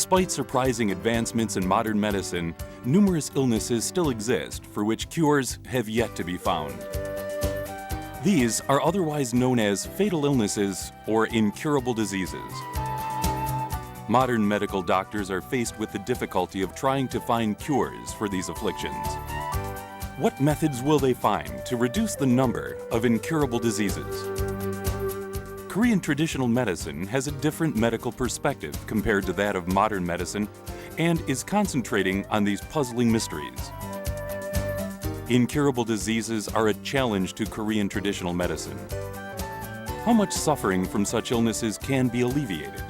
Despite surprising advancements in modern medicine, numerous illnesses still exist for which cures have yet to be found. These are otherwise known as fatal illnesses or incurable diseases. Modern medical doctors are faced with the difficulty of trying to find cures for these afflictions. What methods will they find to reduce the number of incurable diseases? Korean traditional medicine has a different medical perspective compared to that of modern medicine and is concentrating on these puzzling mysteries. Incurable diseases are a challenge to Korean traditional medicine. How much suffering from such illnesses can be alleviated?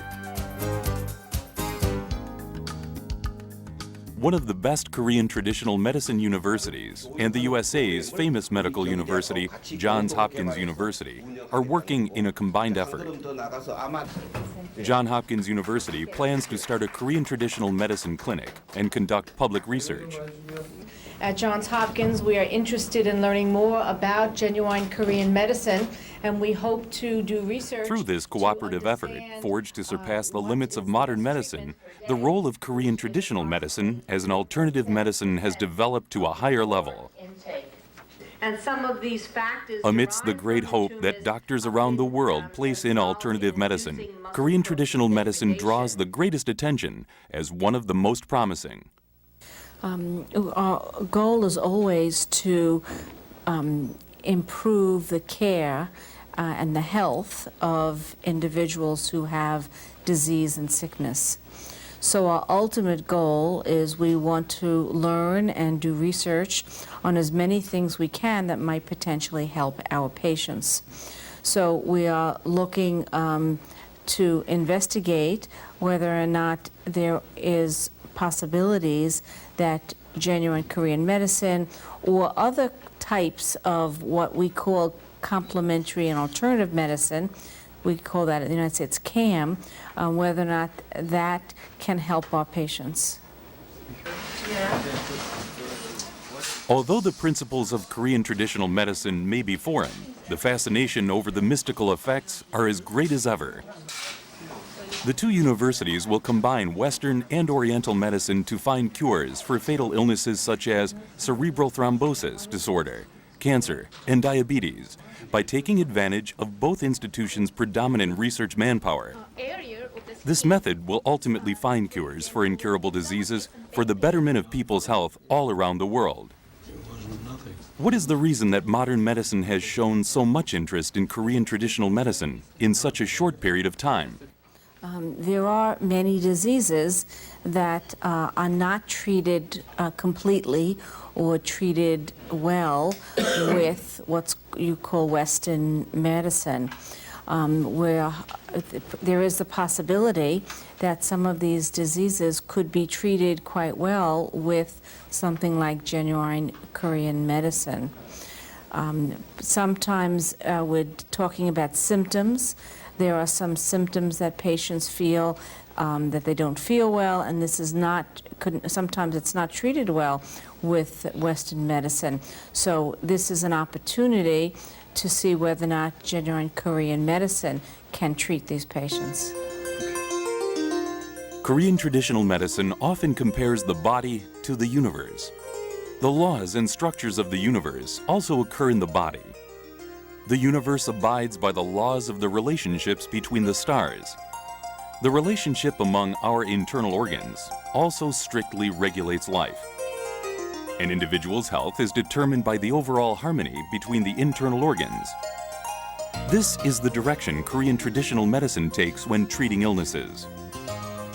One of the best Korean traditional medicine universities and the USA's famous medical university, Johns Hopkins University, are working in a combined effort. Johns Hopkins University plans to start a Korean traditional medicine clinic and conduct public research. At Johns Hopkins, we are interested in learning more about genuine Korean medicine, and we hope to do research. Through this cooperative effort, forged to surpass the limits of modern medicine, the role of Korean traditional medicine as an alternative medicine has developed to a higher level. And some of these factors Amidst the great hope that doctors around the world place in alternative medicine, Korean traditional medicine draws the greatest attention as one of the most promising. Our goal is always to improve the care and the health of individuals who have disease and sickness. So our ultimate goal is we want to learn and do research on as many things we can that might potentially help our patients. So we are looking to investigate whether or not there is possibilities that genuine Korean medicine or other types of what we call complementary and alternative medicine, we call that in the United States CAM, whether or not that can help our patients. Although the principles of Korean traditional medicine may be foreign, the fascination over the mystical effects are as great as ever. The two universities will combine Western and Oriental medicine to find cures for fatal illnesses such as cerebral thrombosis disorder, cancer, and diabetes by taking advantage of both institutions' predominant research manpower. This method will ultimately find cures for incurable diseases for the betterment of people's health all around the world. What is the reason that modern medicine has shown so much interest in Korean traditional medicine in such a short period of time? There are many diseases that are not treated completely or treated well with what you call Western medicine, where there is the possibility that some of these diseases could be treated quite well with something like genuine Korean medicine. Sometimes we're talking about symptoms. There are some symptoms that patients feel that they don't feel well, and this is not, sometimes it's not treated well with Western medicine. So this is an opportunity to see whether or not genuine Korean medicine can treat these patients. Korean traditional medicine often compares the body to the universe. The laws and structures of the universe also occur in the body. The universe abides by the laws of the relationships between the stars. The relationship among our internal organs also strictly regulates life. An individual's health is determined by the overall harmony between the internal organs. This is the direction Korean traditional medicine takes when treating illnesses.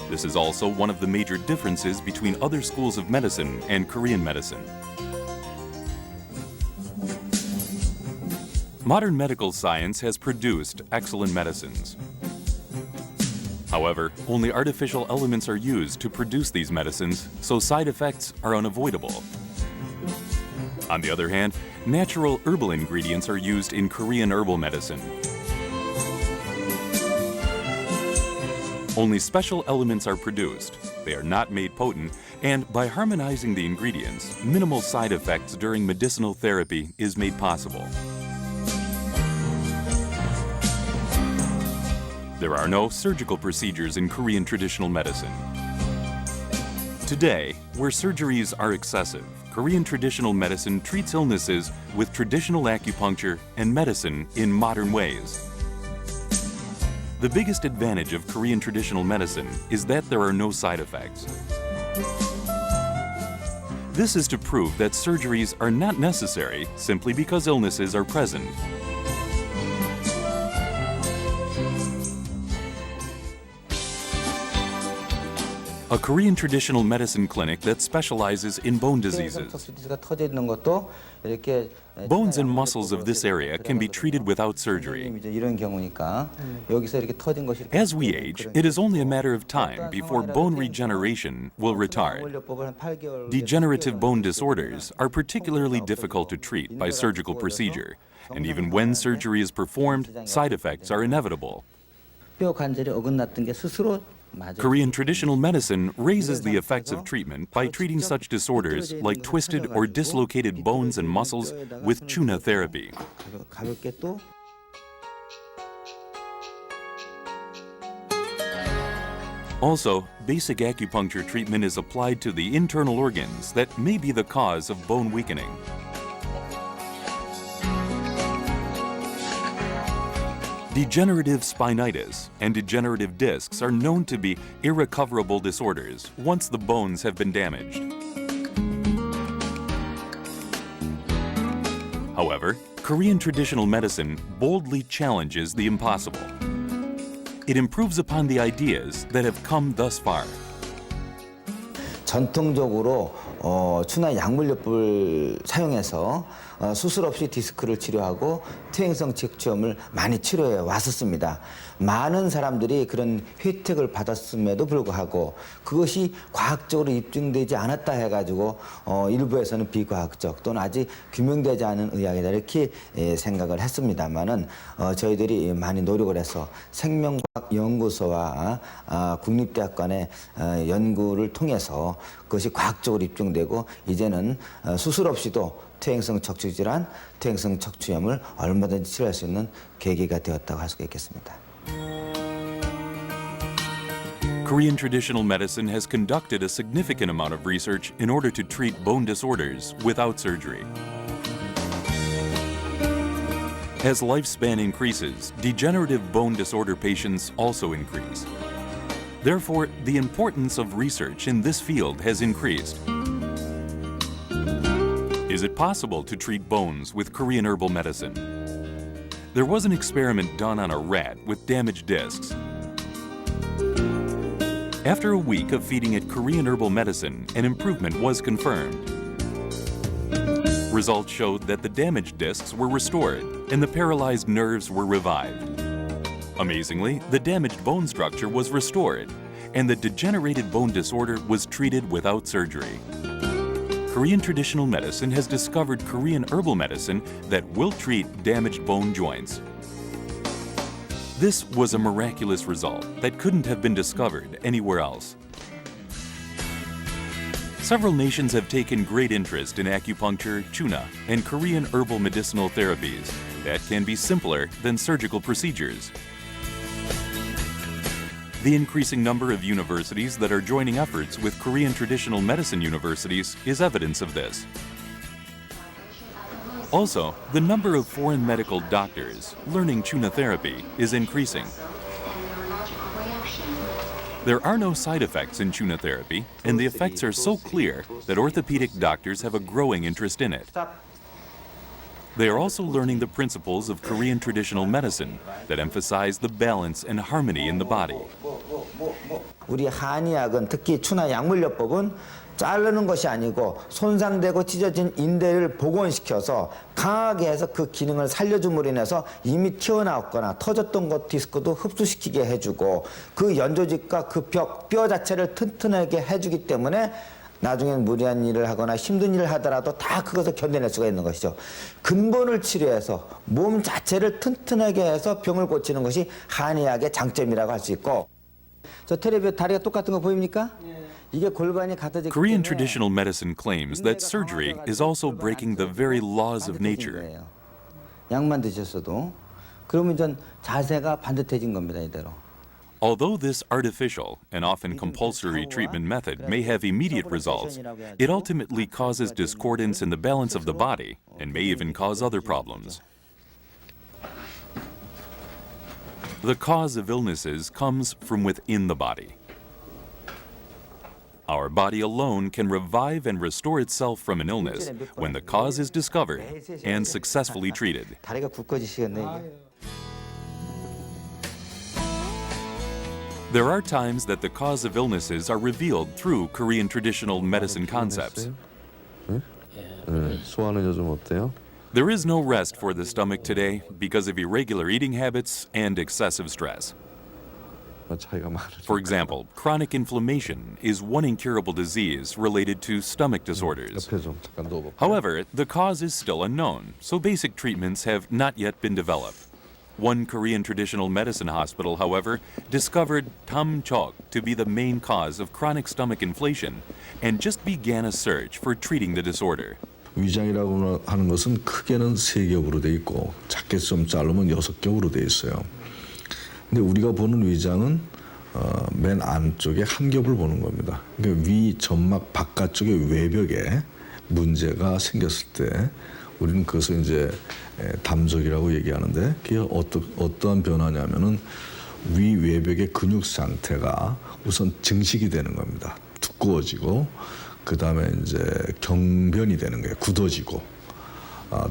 This is also one of the major differences between other schools of medicine and Korean medicine. Modern medical science has produced excellent medicines. However, only artificial elements are used to produce these medicines, so side effects are unavoidable. On the other hand, natural herbal ingredients are used in Korean herbal medicine. Only special elements are produced. They are not made potent, and by harmonizing the ingredients, minimal side effects during medicinal therapy is made possible. There are no surgical procedures in Korean traditional medicine. Today, where surgeries are excessive, Korean traditional medicine treats illnesses with traditional acupuncture and medicine in modern ways. The biggest advantage of Korean traditional medicine is that there are no side effects. This is to prove that surgeries are not necessary simply because illnesses are present. A Korean traditional medicine clinic that specializes in bone diseases. Bones and muscles of this area can be treated without surgery. As we age, it is only a matter of time before bone regeneration will retard. Degenerative bone disorders are particularly difficult to treat by surgical procedure, and even when surgery is performed, side effects are inevitable. Korean traditional medicine raises the effects of treatment by treating such disorders like twisted or dislocated bones and muscles with Chuna therapy. Also, basic acupuncture treatment is applied to the internal organs that may be the cause of bone weakening. Degenerative spinitis and degenerative discs are known to be irrecoverable disorders once the bones have been damaged. However, Korean traditional medicine boldly challenges the impossible. It improves upon the ideas that have come thus far. 전통적으로 추나 약물요법을 사용해서 수술 없이 디스크를 치료하고 퇴행성 척추염을 많이 치료해 왔었습니다. 많은 사람들이 그런 혜택을 받았음에도 불구하고 그것이 과학적으로 입증되지 않았다 해가지고 일부에서는 비과학적 또는 아직 규명되지 않은 의학이다 이렇게 생각을 했습니다만은 저희들이 많이 노력을 해서 생명과학연구소와 국립대학관의 연구를 통해서 그것이 과학적으로 입증되고 이제는 수술 없이도 퇴행성 척추질환, 퇴행성 척추염을 얼마든지 치료할 수 있는 계기가 되었다고 할 수가 있겠습니다. Korean traditional medicine has conducted a significant amount of research in order to treat bone disorders without surgery. As lifespan increases, degenerative bone disorder patients also increase. Therefore, the importance of research in this field has increased. Is it possible to treat bones with Korean herbal medicine? There was an experiment done on a rat with damaged discs. After a week of feeding it Korean herbal medicine, an improvement was confirmed. Results showed that the damaged discs were restored and the paralyzed nerves were revived. Amazingly, the damaged bone structure was restored and the degenerated bone disorder was treated without surgery. Korean traditional medicine has discovered Korean herbal medicine that will treat damaged bone joints. This was a miraculous result that couldn't have been discovered anywhere else. Several nations have taken great interest in acupuncture, Chuna, and Korean herbal medicinal therapies that can be simpler than surgical procedures. The increasing number of universities that are joining efforts with Korean traditional medicine universities is evidence of this. Also, the number of foreign medical doctors learning Chuna therapy is increasing. There are no side effects in Chuna therapy, and the effects are so clear that orthopedic doctors have a growing interest in it. They are also learning the principles of Korean traditional medicine that emphasize the balance and harmony in the body. 우리 한의학은 특히 추나 약물요법은 자르는 것이 아니고 손상되고 찢어진 인대를 복원시켜서 강하게 해서 그 기능을 살려줌으로 인해서 이미 튀어나왔거나 터졌던 것 디스크도 흡수시키게 해주고 그 연조직과 그 뼈 자체를 튼튼하게 해주기 때문에 나중엔 무리한 일을 하거나 힘든 일을 하더라도 다 그것을 견뎌낼 수가 있는 것이죠. 근본을 치료해서 몸 자체를 튼튼하게 해서 병을 고치는 것이 한의학의 장점이라고 할 수 있고 저 텔레비전 다리가 똑같은 거 보입니까? 이게 골반이 같아지기 때문에 Korean traditional medicine claims that surgery is also breaking the very laws of nature. 약만 드셨어도 그러면 전 자세가 반듯해진 겁니다, 이대로. Although this artificial and often compulsory treatment method may have immediate results, it ultimately causes discordance in the balance of the body and may even cause other problems. The cause of illnesses comes from within the body. Our body alone can revive and restore itself from an illness when the cause is discovered and successfully treated. 다리가 굳어지시겠네 이게. There are times that the cause of illnesses are revealed through Korean traditional medicine concepts. 소화는 요즘 어때요? There is no rest for the stomach today because of irregular eating habits and excessive stress. 차이가 많으죠. For example, chronic inflammation is one incurable disease related to stomach disorders. 옆에 좀 잠깐 넣어볼까요? However, the cause is still unknown, so basic treatments have not yet been developed. One Korean traditional medicine hospital, however, discovered tamjok to be the main cause of chronic stomach inflation and just began a search for treating the disorder. 위장이라고 하는 것은 크게는 3겹으로 돼 있고 작게 좀 자르면 6겹으로 돼 있어요. 근데 우리가 보는 위장은 맨 안쪽에 한 겹을 보는 겁니다. 그러니까 위 점막 바깥쪽의 외벽에 문제가 생겼을 때 우리는 그것을 이제 담적이라고 얘기하는데 그게 어떠한 변화냐면은 위 외벽의 근육 상태가 우선 증식이 되는 겁니다. 두꺼워지고 그 다음에 이제 경변이 되는 거예요. 굳어지고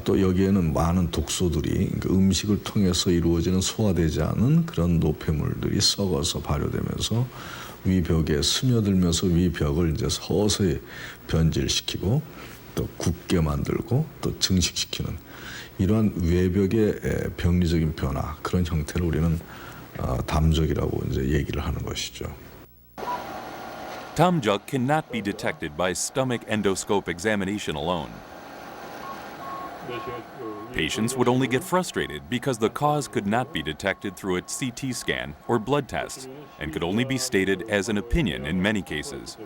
또 여기에는 많은 독소들이 그러니까 음식을 통해서 이루어지는 소화되지 않은 그런 노폐물들이 썩어서 발효되면서 위벽에 스며들면서 위벽을 이제 서서히 변질시키고 또 굳게 만들고 또 증식시키는 이러한 외벽의 병리적인 변화 그런 형태를 우리는 담적이라고 이제 얘기를 하는 것이죠. Tamjok cannot be detected by stomach endoscope examination alone. Patients would only get frustrated because the cause could not be detected through a CT scan or blood tests and could only be stated as an opinion in many cases.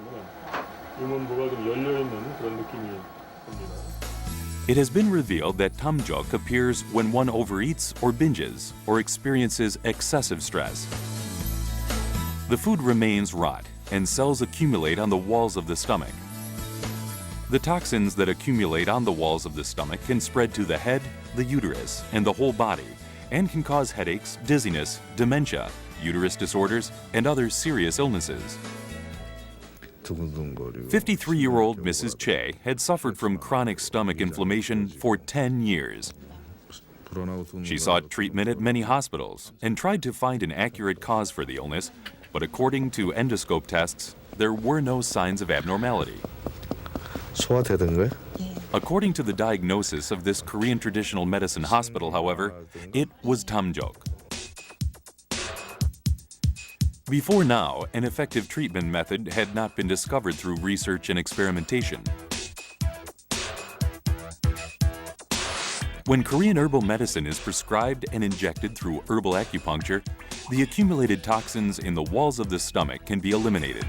It has been revealed that tamjok appears when one overeats or binges or experiences excessive stress. The food remains rot and cells accumulate on the walls of the stomach. The toxins that accumulate on the walls of the stomach can spread to the head, the uterus, and the whole body, and can cause headaches, dizziness, dementia, uterus disorders, and other serious illnesses. 53-year-old Mrs. Che had suffered from chronic stomach inflammation for 10 years. She sought treatment at many hospitals and tried to find an accurate cause for the illness, but according to endoscope tests, there were no signs of abnormality. 소화되던 거예요? According to the diagnosis of this Korean traditional medicine hospital, however, it was tamjok. Before now, an effective treatment method had not been discovered through research and experimentation. When Korean herbal medicine is prescribed and injected through herbal acupuncture, the accumulated toxins in the walls of the stomach can be eliminated.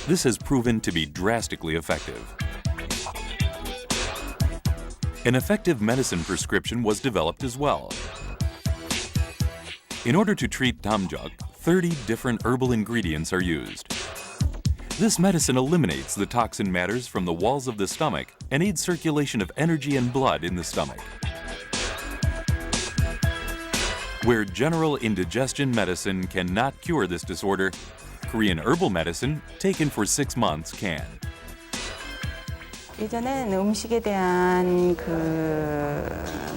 This has proven to be drastically effective. An effective medicine prescription was developed as well. In order to treat tamjok, 30 different herbal ingredients are used. This medicine eliminates the toxin matters from the walls of the stomach and aids circulation of energy and blood in the stomach. Where general indigestion medicine cannot cure this disorder, Korean herbal medicine, taken for 6 months, can. 예전엔 음식에 대한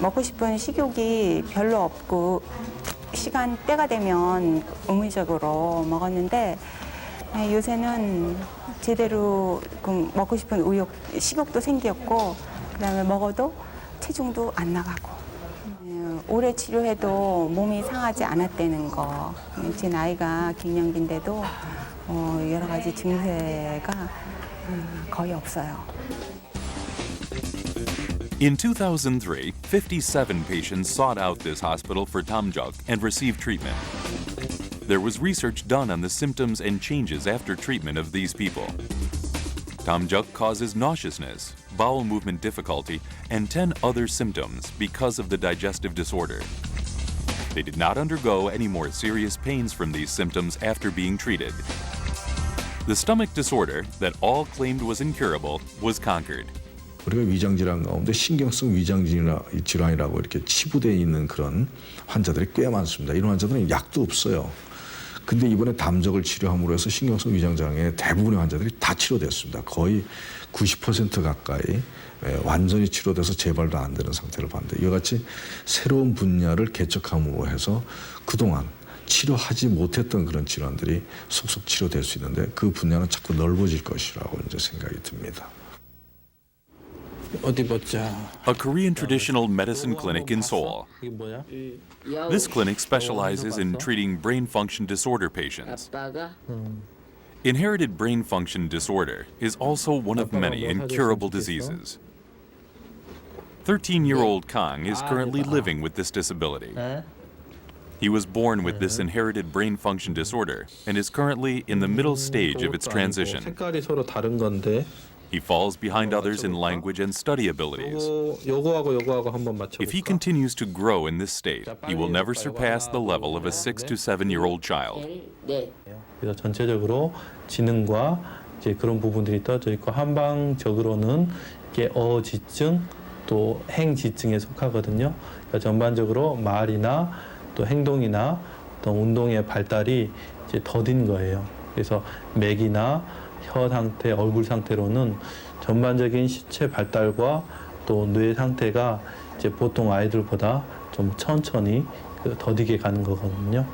먹고 싶은 식욕이 별로 없고 시간 때가 되면 의무적으로 먹었는데 요새는 제대로 먹고 싶은 식욕도 생겼고 그다음에 먹어도 체중도 안 나가고 오래 치료해도 몸이 상하지 않았다는 거. 제 나이가 갱년기인데도 여러 가지 증세가 거의 없어요. In 2003, 57 patients sought out this hospital for tamjok and received treatment. There was research done on the symptoms and changes after treatment of these people. Tamjok causes nauseousness, bowel movement difficulty, and 10 other symptoms because of the digestive disorder. They did not undergo any more serious pains from these symptoms after being treated. The stomach disorder that all claimed was incurable was conquered. 우리가 위장질환 가운데 신경성 위장질환이라고 이렇게 치부되어 있는 그런 환자들이 꽤 많습니다. 이런 환자들은 약도 없어요. 근데 이번에 담적을 치료함으로 해서 신경성 위장장애 대부분의 환자들이 다 치료됐습니다. 거의 90% 가까이 완전히 치료돼서 재발도 안 되는 상태를 봤는데 이와 같이 새로운 분야를 개척함으로 해서 그동안 치료하지 못했던 그런 질환들이 속속 치료될 수 있는데 그 분야는 자꾸 넓어질 것이라고 이제 생각이 듭니다. 어디 보자. A Korean traditional medicine clinic in Seoul. 이게 뭐야? This clinic specializes in treating brain function disorder patients. Inherited brain function disorder is also one of many incurable diseases. 13-year-old Kang is currently living with this disability. He was born with this inherited brain function disorder and is currently in the middle stage of its transition. 색깔이 서로 다른 건데. He falls behind others in language and study abilities. 요거하고 한번 맞춰볼까? If he continues to grow in this state, he will never surpass the level of a 6 to 7-year-old child. 그래서 전체적으로 지능과 이제 그런 부분들이 떠져 있고 한방적으로는 이게 어지증 또 행지증에 속하거든요. 그러니까 전반적으로 말이나 또 행동이나 또 운동의 발달이 이제 더딘 거예요. 그래서 맥이나 혀 상태, 얼굴 상태로는 전반적인 신체 발달과 또 뇌 상태가 이제 보통 아이들보다 좀 천천히 더디게 가는 거거든요.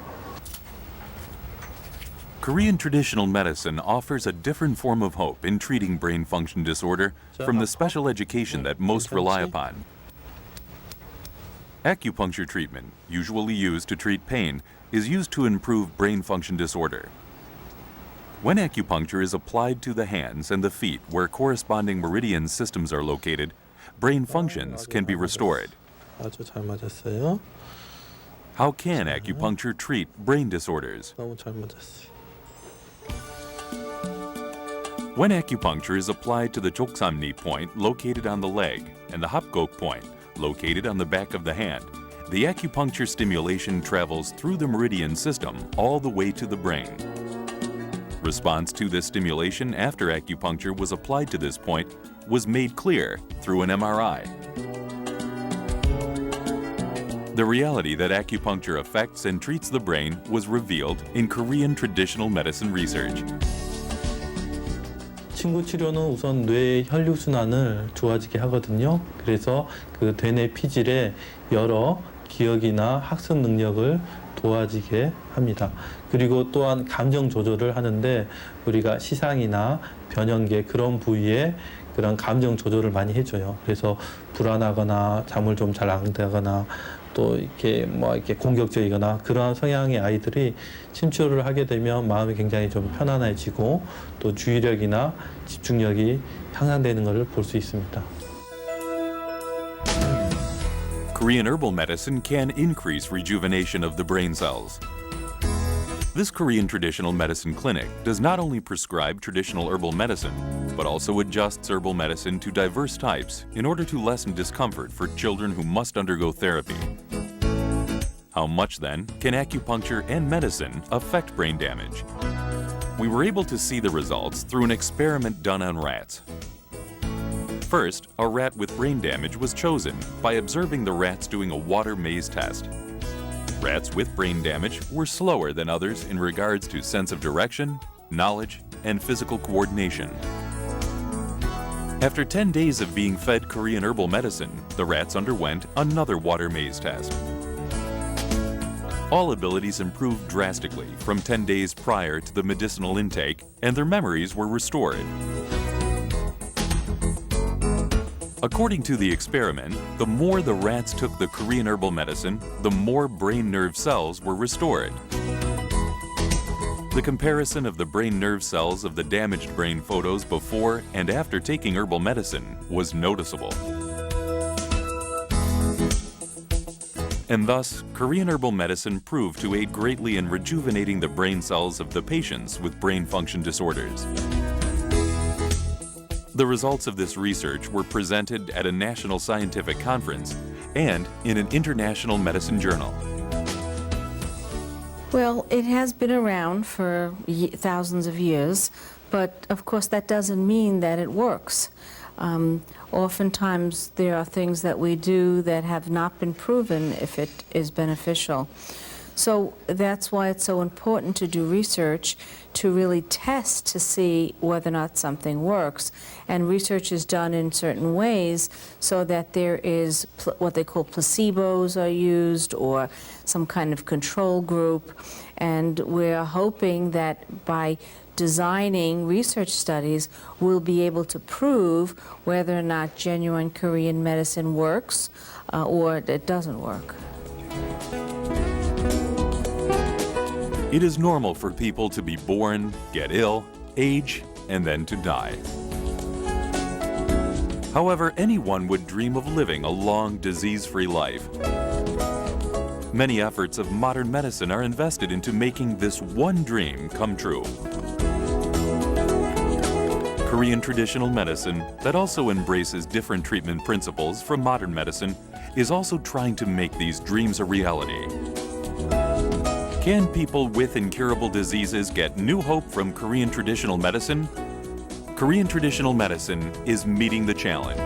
Korean traditional medicine offers a different form of hope in treating brain function disorder from the special education that most rely upon. Acupuncture treatment, usually used to treat pain, is used to improve brain function disorder. When acupuncture is applied to the hands and the feet where corresponding meridian systems are located, brain functions can be restored. 아주 잘 맞았어요. How can acupuncture treat brain disorders? 너무 잘 맞았어요. When acupuncture is applied to the Joksamni point located on the leg and the Hapgok point located on the back of the hand, the acupuncture stimulation travels through the meridian system all the way to the brain. Response to this stimulation after acupuncture was applied to this point was made clear through an MRI. The reality that acupuncture affects and treats the brain was revealed in Korean traditional medicine research. 친구 치료는 우선 뇌의 혈류순환을 좋아지게 하거든요. 그래서 그 뇌내 피질에 여러 기억이나 학습 능력을 도와지게 합니다. 그리고 또한 감정 조절을 하는데 우리가 시상이나 변연계 그런 부위에 그런 감정 조절을 많이 해줘요. 그래서 불안하거나 잠을 좀 잘 안 자거나 또 이렇게 이렇게 공격적이거나 그러한 성향의 아이들이 침치료를 하게 되면 마음이 굉장히 좀 편안해지고 또 주의력이나 집중력이 향상되는 것을 볼 수 있습니다. Korean herbal medicine can increase rejuvenation of the brain cells. This Korean traditional medicine clinic does not only prescribe traditional herbal medicine, but also adjusts herbal medicine to diverse types in order to lessen discomfort for children who must undergo therapy. How much, then, can acupuncture and medicine affect brain damage? We were able to see the results through an experiment done on rats. First, a rat with brain damage was chosen by observing the rats doing a water maze test. Rats with brain damage were slower than others in regards to sense of direction, knowledge, and physical coordination. After 10 days of being fed Korean herbal medicine, the rats underwent another water maze test. All abilities improved drastically from 10 days prior to the medicinal intake, and their memories were restored. According to the experiment, the more the rats took the Korean herbal medicine, the more brain nerve cells were restored. The comparison of the brain nerve cells of the damaged brain photos before and after taking herbal medicine was noticeable. And thus, Korean herbal medicine proved to aid greatly in rejuvenating the brain cells of the patients with brain function disorders. The results of this research were presented at a national scientific conference and in an international medicine journal. Well, it has been around for thousands of years, but of course that doesn't mean that it works. Oftentimes there are things that we do that have not been proven if it is beneficial. So that's why it's so important to do research to really test to see whether or not something works. And research is done in certain ways so that there is what they call placebos are used or some kind of control group. And we're hoping that by designing research studies, we'll be able to prove whether or not genuine Korean medicine works or it doesn't work. It is normal for people to be born, get ill, age, and then to die. However, anyone would dream of living a long, disease-free life. Many efforts of modern medicine are invested into making this one dream come true. Korean traditional medicine, that also embraces different treatment principles from modern medicine, is also trying to make these dreams a reality. Can people with incurable diseases get new hope from Korean traditional medicine? Korean traditional medicine is meeting the challenge.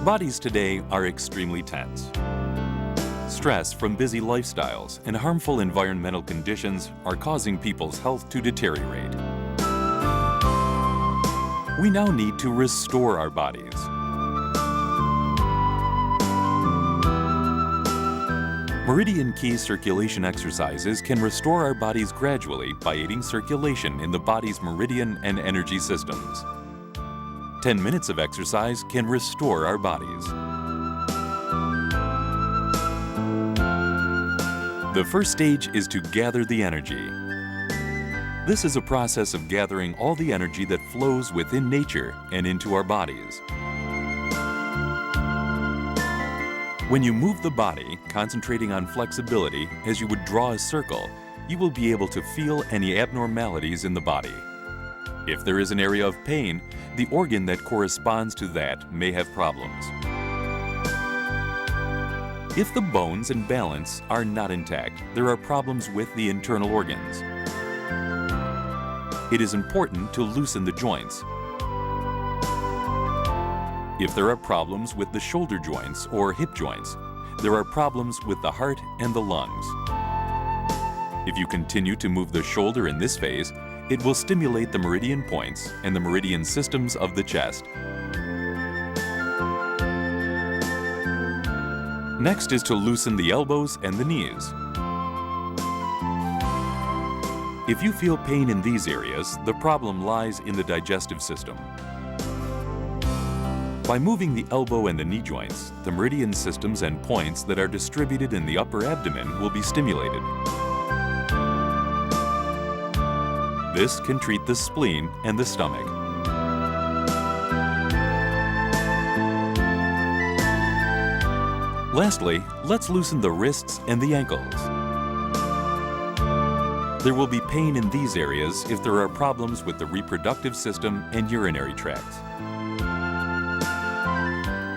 Bodies today are extremely tense. Stress from busy lifestyles and harmful environmental conditions are causing people's health to deteriorate. We now need to restore our bodies. Meridian key circulation exercises can restore our bodies gradually by aiding circulation in the body's meridian and energy systems. 10 minutes of exercise can restore our bodies. The first stage is to gather the energy. This is a process of gathering all the energy that flows within nature and into our bodies. When you move the body, concentrating on flexibility as you would draw a circle, you will be able to feel any abnormalities in the body. If there is an area of pain, the organ that corresponds to that may have problems. If the bones and balance are not intact, there are problems with the internal organs. It is important to loosen the joints. If there are problems with the shoulder joints or hip joints, there are problems with the heart and the lungs. If you continue to move the shoulder in this phase, it will stimulate the meridian points and the meridian systems of the chest. Next is to loosen the elbows and the knees. If you feel pain in these areas, the problem lies in the digestive system. By moving the elbow and the knee joints, the meridian systems and points that are distributed in the upper abdomen will be stimulated. This can treat the spleen and the stomach. Lastly, let's loosen the wrists and the ankles. There will be pain in these areas if there are problems with the reproductive system and urinary tracts.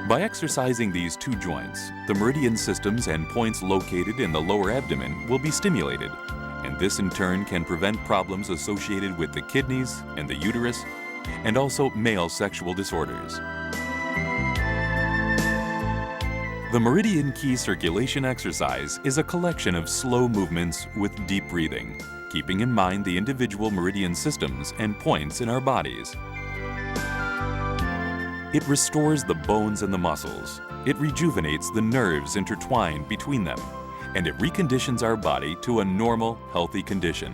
By exercising these two joints, the meridian systems and points located in the lower abdomen will be stimulated, and this in turn can prevent problems associated with the kidneys and the uterus, and also male sexual disorders. The Meridian Key Circulation exercise is a collection of slow movements with deep breathing, keeping in mind the individual meridian systems and points in our bodies. It restores the bones and the muscles. It rejuvenates the nerves intertwined between them, and it reconditions our body to a normal, healthy condition.